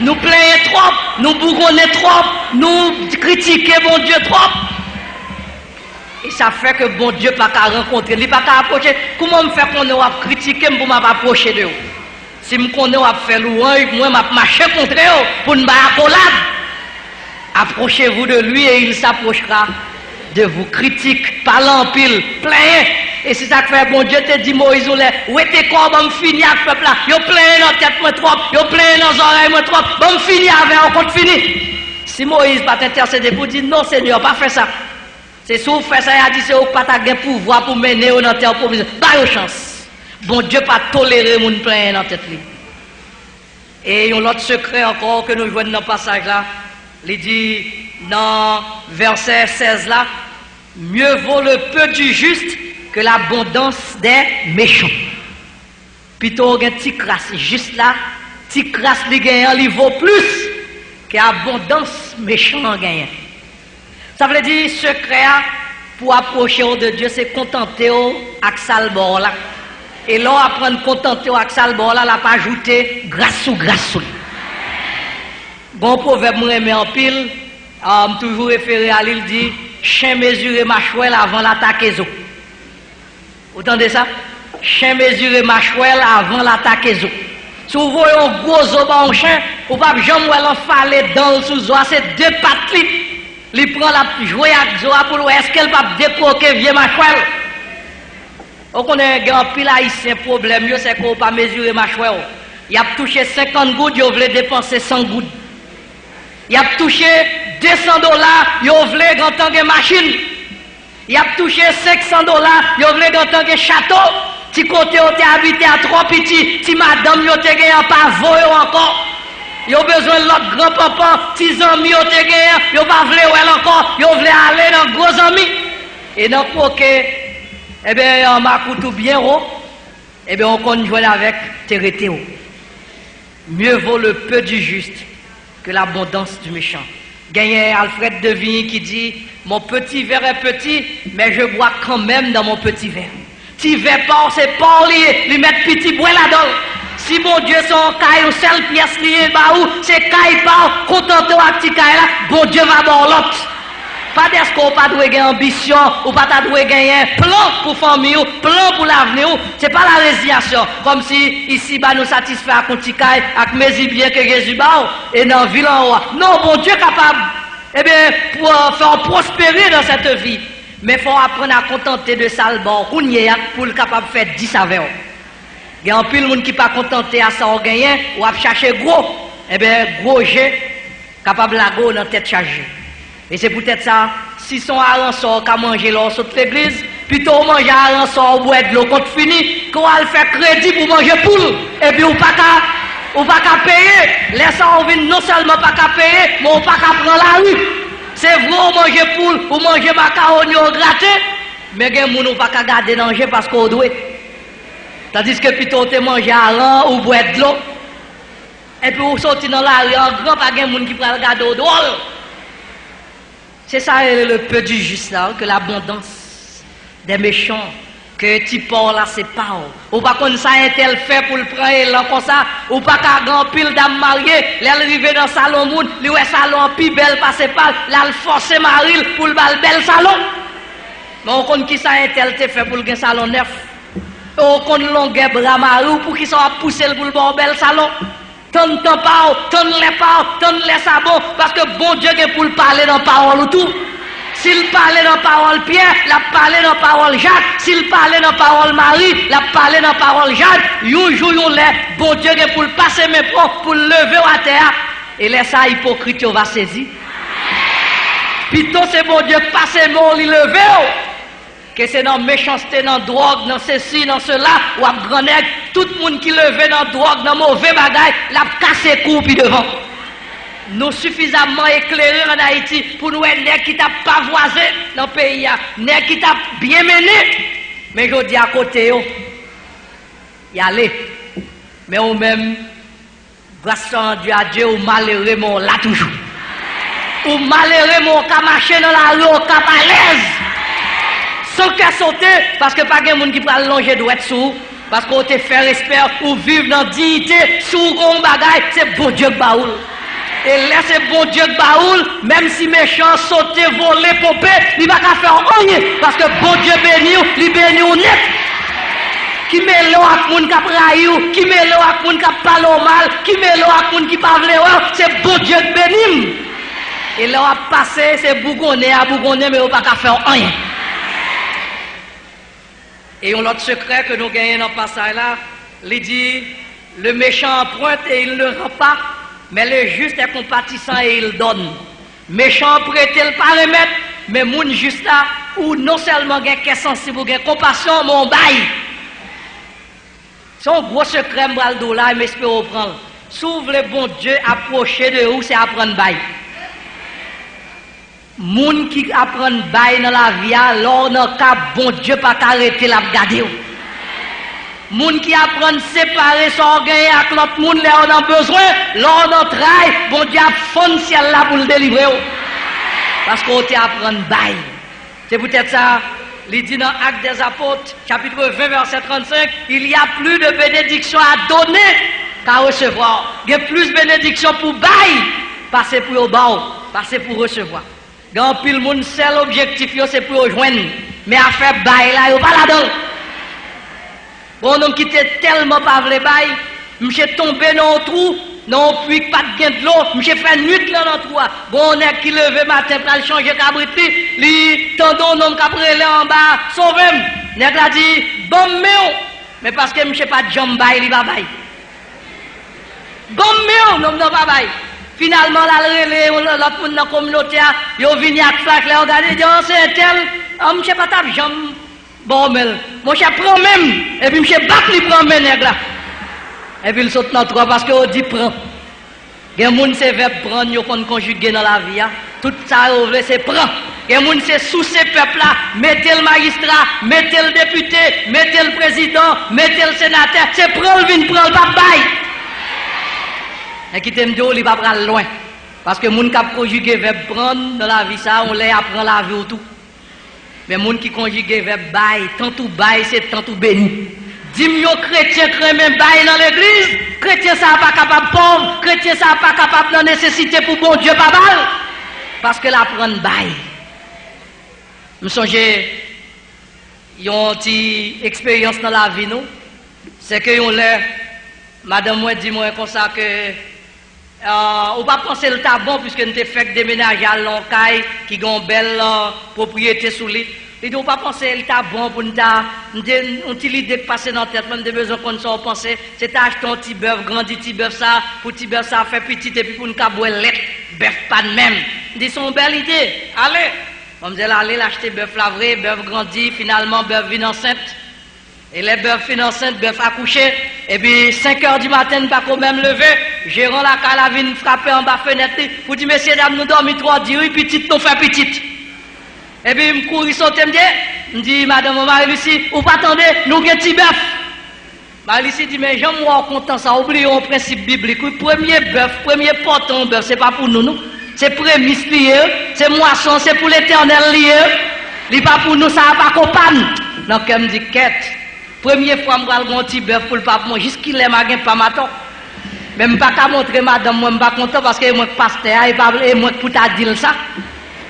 [SPEAKER 1] nous plaignons trop, nous bougonnons trop, nous critiquons bon Dieu trop. Et ça fait que bon Dieu n'a pas rencontrer, il n'a pas approcher. Comment me faire qu'on a critiqué pour ne pas approcher de vous? Si je connais à faire louange, moi je marcher contre eux pour ne pas accolade. Approchez-vous de lui et il s'approchera de vous. Critique, parlant pile, plein. Et c'est ça que fait bon Dieu te dit Moïse, où était quoi, bon fini avec le peuple là. Yo plein dans la tête moi trop, yo plein dans les oreilles moi trop, bon fini avec on compte fini. Si Moïse pas t'intercéder pour dire non Seigneur, pas faire ça. C'est si vous faites ça, il a dit c'est vous pas de pouvoir pour mener dans la terre promise. Pas de chance. Bon Dieu pas tolérer mon plein dans la tête. Et il y a un autre secret encore que nous voyons dans le passage là. Il dit dans verset 16 là, mieux vaut le peu du juste que l'abondance des méchants. Plutôt un petit crasse juste là, petit crasse li gagnant, il vaut plus que l'abondance méchant gagnant. Ça veut dire secret pour approcher de Dieu, c'est contenter avec salbor là. Et là apprendre à contenter avec salbor là, la pas ajouter grâce ou grâce. Bon proverbe moi aimé en pile, toujours référé à l'île dit chien mesuré mâchouel avant l'attaque zo. Vous entendez ça? Chien mesuré mâchouel avant l'attaque zo. Si vous voyez un gros zo dans un chien, ou pas jamais en faller dans le sous c'est deux pattes li. Il prend la jouer avec zo pour voir est-ce qu'elle va décoquer vieux mâchouel. On connaît un pile haïtien problème, c'est qu'on pas mesurer mâchouel. Il a touché 50 gouttes, il voulait dépenser 100 gouttes. Il a touché $200, il voulait gagner une machine. Il a touché $500, il voulait gagner un château. Si côté on était habité à trop petit, si madame yo te gagné pas voyer encore. Il a besoin de l'autre grand-papa, si amis yo te gagné, yo pas voulu elle encore, yo voulait aller dans gros amis. Et dans poké eh bien on m'a coûté bien haut. Eh bien on compte jouer avec Térétéo. Mieux vaut le peu du juste que l'abondance du méchant. Gagné Alfred de Vigny qui dit mon petit verre est petit, mais je bois quand même dans mon petit verre. Si verre pas, c'est pas lié, lui mettre petit bois là-dedans. Si mon Dieu son caille ou seule pièce liée, bah où c'est caille pas, contenté à petit caille là, bon Dieu va voir l'autre. Pas d'est-ce qu'on pas doit gagner ambition, ou pas doit gagner plan pour famille, plan pour l'avenir, c'est pas la résignation. Comme si ici, bah, nous satisfait à Contikaï, avec mes bien que Jésus bah, et dans ville en haut. Non, bon Dieu capable, eh bien, pour faire prospérer dans cette vie. Mais il faut apprendre à contenter de ça le bon, pour le capable de faire 10 avec. Il y a un peu de monde qui n'est pas contenté à ça, on gagne, ou à chercher gros. Eh bien, gros jet, capable de la go dans la tête chargée. Et c'est peut-être ça, si son aran sort qu'à manger là sur l'église, Plutôt manger à rançon, boire de l'eau, quand fini, qu'on va faire crédit pour manger poule. Et puis, ou pas qu'à payer. Laissez on vient non seulement pas qu'à payer, mais on pas qu'à prendre la rue. C'est vrai, on manger poule, ou manger macaroni au graté, mais il y a des gens qui pas qu'à garder danger parce qu'on doit. Tandis que plutôt on mange à rang ou boire de l'eau. Et puis, on sortit dans la rue, en grand, pas de gens qui prennent regarder au dehors. C'est ça le peu du juste là, que l'abondance des méchants, que tu parles là, c'est pas. Ou pas comme ça, un tel fait pour le prendre là comme ça, ou pas qu'à grand pile d'âme mariée, l'arriver dans le salon monde, lui ouais salon plus belle passer par, là le forcer Maril pour le bel salon. Mais on connaît qui ça un tel te fait pour le salon neuf. On connaît longueur bras marou pour qui ça va pousser pour le bon bel salon. Tant les sabots, parce que bon Dieu est pour le parler dans la parole ou tout. S'il parlait dans la parole Pierre, il a parlé dans la parole Jacques. S'il parlait dans la parole Marie, il a parlé dans la parole Jacques. Un jour, bon Dieu est pour le passer mes propres, pour le lever à terre. Et laisse ça hypocrite, on va saisir. Plutôt c'est bon Dieu passer mon lit levé. Que c'est dans méchanceté, dans drogue, dans ceci, dans cela, ou à grand nègre, tout le monde qui levé dans drogue, dans mauvais bagaille, l'a cassé coup puis devant. Nous suffisamment éclairés en Haïti pour nous être nègre qui t'a pas voisé dans le pays, nègre qui t'a bien mené. Mais je dis à côté, y aller. Mais ou même, grâce à Dieu, ou malheureux, mon là toujours. Ou malheureux, mon qu'à marcher dans la rue, au cap à l'aise. Sans qu'à sauter, parce que pas de monde qui peut allonger doit être sous, parce qu'on te fait respect ou vivre dans dignité, sous qu'on bagaille, c'est bon Dieu baoul. Et là c'est bon Dieu baoul, même si méchant sauter, voler, popper, il va pas faire rien, parce que bon Dieu béni, il béni ou net. Qui met l'eau à moun qui raillou, qui met l'eau à moun qui parle mal, qui met l'eau à moun qui parle c'est bon Dieu béni. Et là on a passé, c'est bougonné à bougonné, mais on va pas faire rien. Et on a l'autre secret que nous gagnons dans le passage là, il dit, le méchant emprunte et il ne rend pas, mais le juste est compatissant et il donne. Méchant prête le pas remettre, mais moun juste là, ou non seulement gagne qu'est sensible, ou gagne compassion, mon bail. Son gros secret, m'bral là, mais j'espère au prendre. S'ouvre le bon Dieu, approcher de où c'est apprendre bail. Moun qui apprend bail dans la vie, alors dans cas bon Dieu pas arrêter la regarder. Moun qui apprend séparer son orgueil avec l'autre monde là on a besoin, lors dans travail, bon Dieu a fond ciel là pour le délivrer. Parce qu'on t'apprend bail. C'est peut-être ça, il dit dans Actes des Apôtres, chapitre 20 verset 35, il y a plus de bénédiction à donner qu'à recevoir. Il y a plus de bénédiction pour bail, passer pour au bas, passer pour recevoir. Dans pile monde seul objectif c'est pour rejoindre mais à faire bail là yo pas là-dedans. Bon donc qui était tellement pas vrai bail, m'c'est tombé dans un trou, non puis pas de gain de l'eau, m'c'est fait nuit là dans trou. Bon nèg qui levé matin pour aller changer cabriti, li tendon nom cabrelé en bas, sauvem. Nèg la dit bon mais parce que m'c'est pas de jambe bail, li pas bail. Bon non pas bail. Finalement, l'autre monde dans la communauté, ils ont venu à flac, là, regardez, c'est tel, je ne sais pas ta jambe, bon, mais, mon cher prend même, et puis, je bat, il prend même, là. Et puis, il saute dans trois parce qu'on dit prend. Il y a des gens qui veulent prendre, ils ont conjugué dans la vie, tout ça, c'est prend. Il y a des gens qui sont sous ces peuples-là, mettez le magistrat, mettez le député, mettez le président, mettez le sénateur, c'est prendre, il vient prendre, pas bail. Et qui t'aime dire, il va prendre loin. Parce que les gens qui conjugué verbe prendre dans la vie, ça, on les apprend la vie ou tout. Mais les gens qui conjugué verbe bail, tant tout bail, c'est tant tout béni. Dis-moi, chrétien, crème bail dans l'église, chrétien, ça pas capable de pauvre, chrétien, ça pas capable de nécessité pour bon Dieu, pas mal. Parce que la prendre bail. Je me songe, ils ont une expérience dans la vie, nous. C'est qu'ils ont l'air, madame, moi, dis-moi comme ça que. On va penser le tabon puisque nous avons fait déménager à Loncaille qui a une belle propriété sous lui. Et donc, on va penser le tabon pour nous une idée de passer dans la tête, même des besoins qu'on s'en pense. C'est acheter un petit bœuf, grandir petit bœuf ça, pour petit bœuf ça, faire petit et puis pour nous boire lait, bœuf pas de même. C'est une belle idée. Allez, On me dit aller l'acheter bœuf la vraie, bœuf grandit, finalement bœuf vient enceinte. Et les bœufs fin enceinte, bœuf accouché, et puis 5 heures du matin, pas quand même lever, gérant la calavine frapper en bas fenêtre, pour dire messieurs dames, nous dormons trop, dit oui, petite, nous fait petite. Et puis me courir sauter, me dit madame Marie-Lucie, ou pas attendez, nous avons un petit bœuf. Marie-Lucie dit mais j'aime moi content ça, oublions le principe biblique. Oui, premier bœuf, premier poton bœuf, c'est pas pour nous, c'est prémisse lié, c'est moisson, c'est pour l'éternel lié. Il pas pour nous, ça va pas compagne. Donc elle me dit quête. Première fois, je vais un petit bœuf pour le pape, jusqu'il est ma pas matin. Mais je ne peux pas montrer madame, moi, je ne suis pas content parce que je suis pasteur et moi, pour ta dire ça.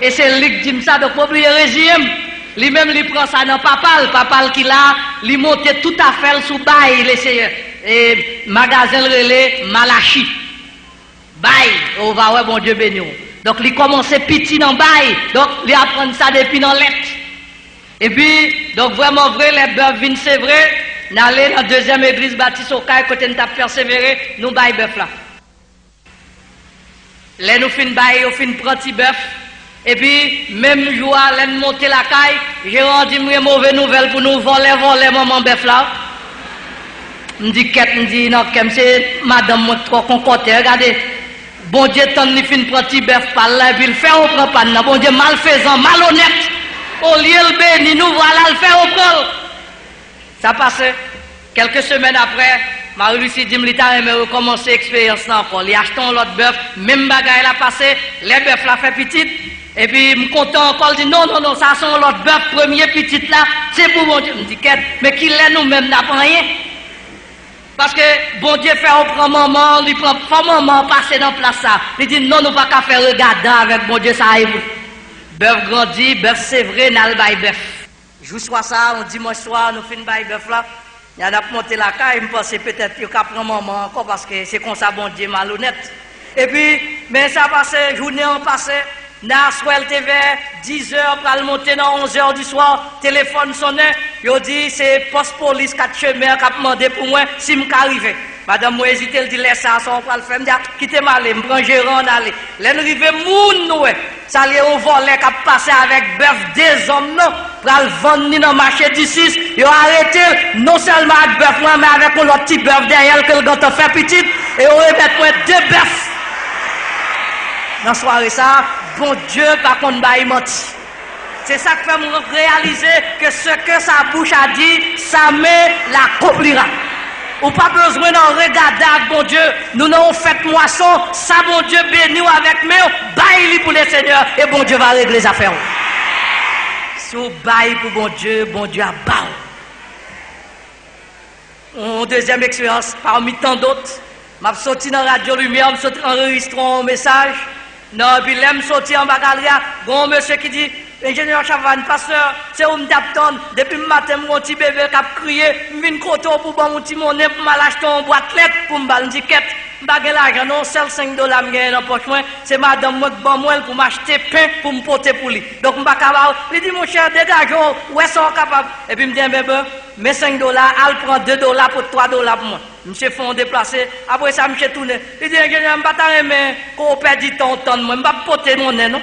[SPEAKER 1] Et c'est lui qui dit ça, donc, oublier le régime. Lui-même, il prend ça dans papal qui l'a, il monte tout à fait sous bail, et magasin relais Malachi. Bail, on va voir, bon Dieu béni. Donc, il commence petit dans bail, donc, il apprend ça depuis dans l'être. Et puis, donc vraiment vrai, les bœufs viennent, c'est vrai, nous allons dans la deuxième église bâtisse au Caille, côté nous avons persévéré, nous baillons bœuf là. Là, nous finissons bailler, nous finissons prendre petit bœuf. Et puis, même jour, nous monter la caille, j'ai rendu une mauvaise nouvelle pour nous voler, maman bœuf là. Je dis, qu'est-ce que je dis, non, comme c'est madame, moi, trop concordé, regardez. Bon Dieu, tant nous finissons prendre petit bœuf par là, et puis le fait, on prend pas, bon Dieu, malfaisant, malhonnête. Au lieu de béni, nous voilà le faire au prol. Ça passe. Quelques semaines après, Marie-Lucie dit que recommencer l'expérience encore. Il achète l'autre bœuf, même bagaille l'a passé, les bœufs l'a fait petite. Et puis, je suis content encore, il dit non, ça sont l'autre bœuf, premier petite là, c'est pour mon Dieu. Je me dis, mais qui l'est nous-mêmes, n'a pas rien. Parce que bon Dieu fait on prend maman, il prend maman passer dans place ça. Il dit non, nous pas qu'à faire regarder avec bon Dieu ça arrive. Bœuf grandit, bœuf c'est vrai, n'a le bail bœuf. Jour soir ça, on dimanche soir, nous finissons bail bœuf là. Il y en a monté la caille, je pense peut-être qu'il y a prendre maman encore parce que c'est comme ça bon Dieu malhonnête. Et puis, mais ça passe, journée en passé, Naswell TV, 10h, pour le monter dans 11h du soir, téléphone sonné, il dit c'est poste police 4 chemins qui a demandé pour moi si je arrive. Madame, moi hésité, elle dit laisse ça, on va le faire, je dis quittez-moi, je prends gérant, aller. L'arrivée moun nous, ça lui on volet qui a passé avec bœuf des hommes non, pour le vendre dans le marché d'ici, ils ont arrêté non seulement avec bœuf mais avec un autre petit bœuf derrière que le gars a fait petit et on remet 2 bœufs. Dans la soirée ça, bon Dieu, par contre, il menti. C'est ça qui fait me réaliser que ce que sa bouche a dit, ça me l'accomplira. Ou pas besoin d'en regarder avec bon Dieu. Nous n'avons fait moisson, ça bon Dieu béni avec nous, baille pour les seigneurs et bon Dieu va régler les affaires. Si vous baille pour bon Dieu a baille. Une deuxième expérience, parmi tant d'autres, je suis sorti dans la radio lumière, je suis enregistré un message. Non, puis là, je suis sorti en bagalia, bon monsieur qui dit, ingénieur Chavannes, pasteur, c'est où m'dapton, depuis le matin, mon petit bébé qui a crié, je viens côté pour bon mon petit monnaie, pour m'acheter une boîte lettre, pour me dire qu'est-ce que l'argent, non, seul $5 dans la poche, c'est madame moi qui moi pour m'acheter pain pour me porter pour lui. Donc, je ne suis pas capable. Il dit, mon cher, dégage, où est-ce qu'on est capable? Et puis, il me dit, bébé, mes $5, elle prend $2 pour $3 pour moi. Monsieur font déplacer, après ça, monsieur tourne. Il dit, je ne vais pas t'arrêter, qu'on perd du temps, moi, je ne vais pas porter mon nez, non?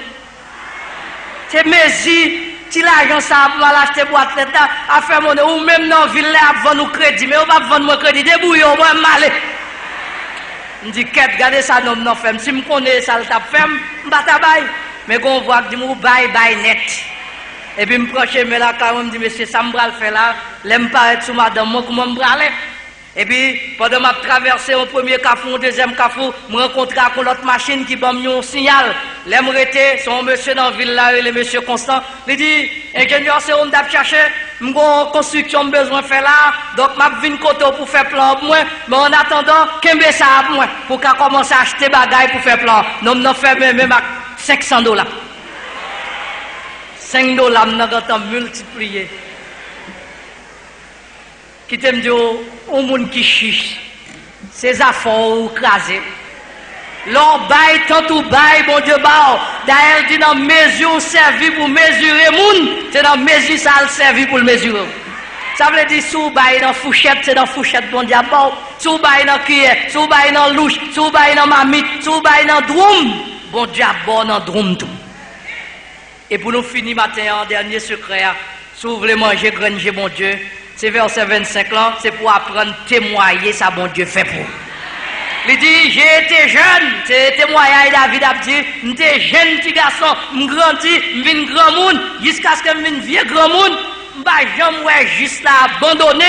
[SPEAKER 1] C'est mes si l'argent ça pour acheter boîte là à faire mon ou même dans ville là à vendre crédit mais on va vendre mon crédit débrouille on va mal on dit qu'est regardez ça non fait si me connais ça le t'a fait me pas tabaille mais qu'on voit que dit moi bye net et puis me proche mais là quand me dit monsieur ça me le faire là l'aime paraître sous madame moi comment me braler et puis pendant m'a traversé un premier carrefour un deuxième carrefour me rencontrer avec l'autre machine qui m'a mis un signal l'aime rester son monsieur dans ville là le monsieur Constant il dit ingénieur c'est on doit chercher m'gon construction besoin faire là donc m'a vinn côté pour faire plan pour moi mais en attendant kembe ça pour moi pour qu'à commencer à acheter bagaille pour faire plan non fait même à $500 $5 n'a pas multiplié qui t'aime dire au monde qui chiche ces affaires ou crasé l'on baille tant ou baille bon Dieu bao d'ailleurs dit dans mesure servi pour mesurer monde c'est dans mesure ça le servi pour le mesurer ça veut dire sous baille dans fourchette c'est dans fourchette bon Dieu bao sous baille dans cuillère sous baille dans louche sous baille dans mamite sous baille dans drum bon Dieu bon dans drum tout Et pour nous finir matin, en dernier secret, si vous voulez manger, granger bon Dieu, c'est verset 25 là, c'est pour apprendre à témoigner ça bon Dieu fait pour. Il dit, j'ai été jeune, c'est témoignage David a dit, j'étais jeune petit garçon, je grandis, je viens grand monde, jusqu'à ce que je vienne vieux grand monde, je ne vais juste là abandonné,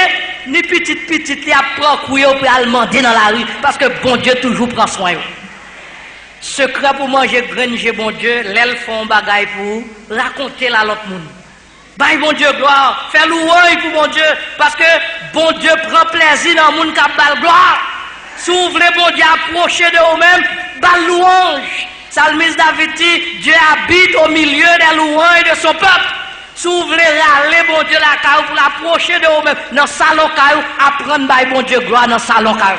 [SPEAKER 1] ni petite, il a pris pour aller demander dans la rue, parce que bon Dieu toujours prend soin. Secret pour manger, granger bon Dieu, l'aile font bagaille pour raconter à l'autre monde. Bye bon Dieu gloire, fais louange pour bon Dieu, parce que bon Dieu prend plaisir dans le monde qui a bal gloire. Si vous voulez bon Dieu approcher de vous-même, bal louange. Psalmiste David dit, Dieu habite au milieu des louanges de son peuple. Si vous voulez râler bon Dieu la caille pour l'approcher de vous-même, dans le salon caille, apprendre bye bon Dieu gloire dans le salon caille.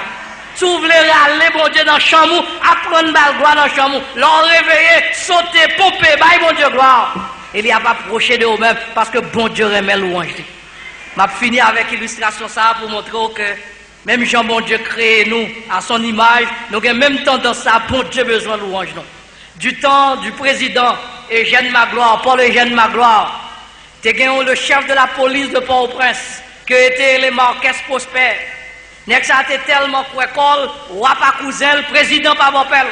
[SPEAKER 1] Si vous voulez râler bon Dieu dans le chamou, apprendre bye gloire dans le chamou. L'en réveiller, sauter, pomper, bye bon Dieu gloire. Il n'y a pas approché de vous-même parce que bon Dieu remet louange. Je vais finir avec l'illustration ça pour montrer que même Jean bon Dieu crée nous à son image, nous avons même tendance à bon Dieu besoin de louange. Du temps du président Eugène Magloire, Paul Eugène Magloire, tu as le chef de la police de Port-au-Prince, qui était le Marquès Prosper. Ça était tellement quoi-col, roi pas cousin, le président pas bon père.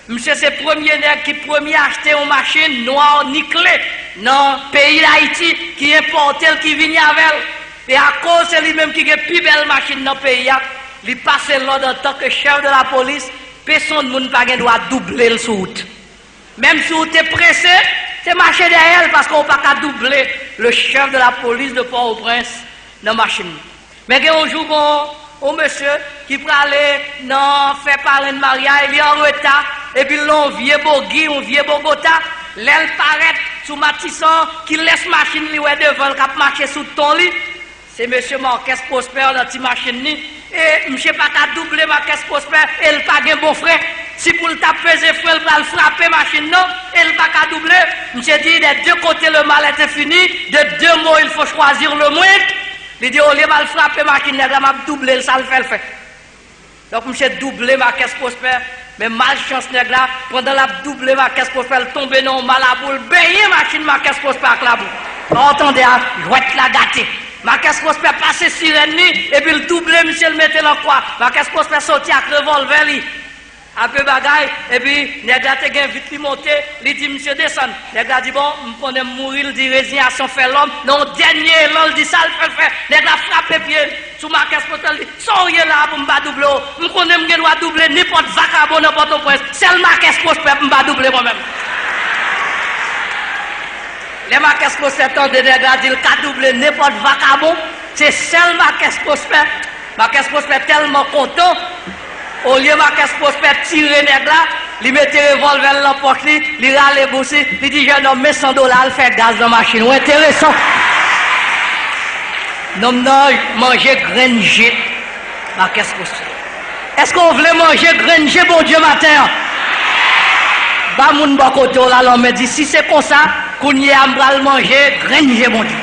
[SPEAKER 1] Monsieur, c'est le premier nègre qui premier acheté une machine noire nickelée dans le pays d'Haïti, qui importait, qui venait avec. Et à cause de lui-même qui a la plus belle machine dans le pays, il passe là en tant que chef de la police, personne ne peut pas doubler le route. Même si vous êtes pressé, c'est marcher derrière parce qu'on ne peut pas doubler le chef de la police de Port-au-Prince dans la machine. Mais il y a un jour, un monsieur qui peut aller faire parler de mariage, il est en retard, et puis l'on vieux Bogui, un vieux Bogota, l'aile paraît sous Matisson, qui laisse machine devant, qui marche sous ton lit. C'est monsieur Marquès Prosper dans cette machine, et monsieur pas qu'à doubler Marquès Prosper, et il pas un bon frère. Si pour le taper ses frères, il va frapper machine, non, et il pas qu'à doubler. Monsieur dit, des deux côtés le mal était fini, de deux mots il faut choisir le moins. Il dit, au lieu de frapper machine, il m'a doublé, ça le fait. Donc monsieur doublé Marquès Prosper, mais malchance là, pendant la doublé Marquès Prosper, il tombe dans le mal à boule, baigné machine Marquès Prosper avec la boule. Entendez, jouette la gâtée. Marquès Prosper passé sirène, et puis le doublé, monsieur le mettait dans quoi. Marquès Prosper sorti avec le revolver, un peu bagaille, et puis, Nègre te gen vite li monter, il dit, monsieur descend. Nègre dit, bon, on connaît mourir, il dit, résignation fait l'homme, non, dernier, l'homme dit, ça le fait. Nègre frappe pied, sous Marquès Prosper, il dit, sorry là, pour me doubler, on connaît, je dois doubler, n'importe vacabon, n'importe quoi, c'est le Marquès Prosper, pour me doubler moi-même. Les Marquès Prosper, tant de Nègre dit, il a doublé n'importe vacabon, c'est seul Marquès Prosper. Marquès Prosper tellement content. Au lieu de Marquès Prosper tirer nègre là, il mettait le revolver dans la poche, il râle boussi, il dit jeune homme, mais $100, il fait gaz dans la machine. Ouais, intéressant. Non, manger granger, Marquès Prosper. Est-ce qu'on voulait manger granger, bon Dieu, matin? Bah, mon bon côté, là, l'homme dit, si c'est comme ça, qu'on y a à manger granger, bon Dieu.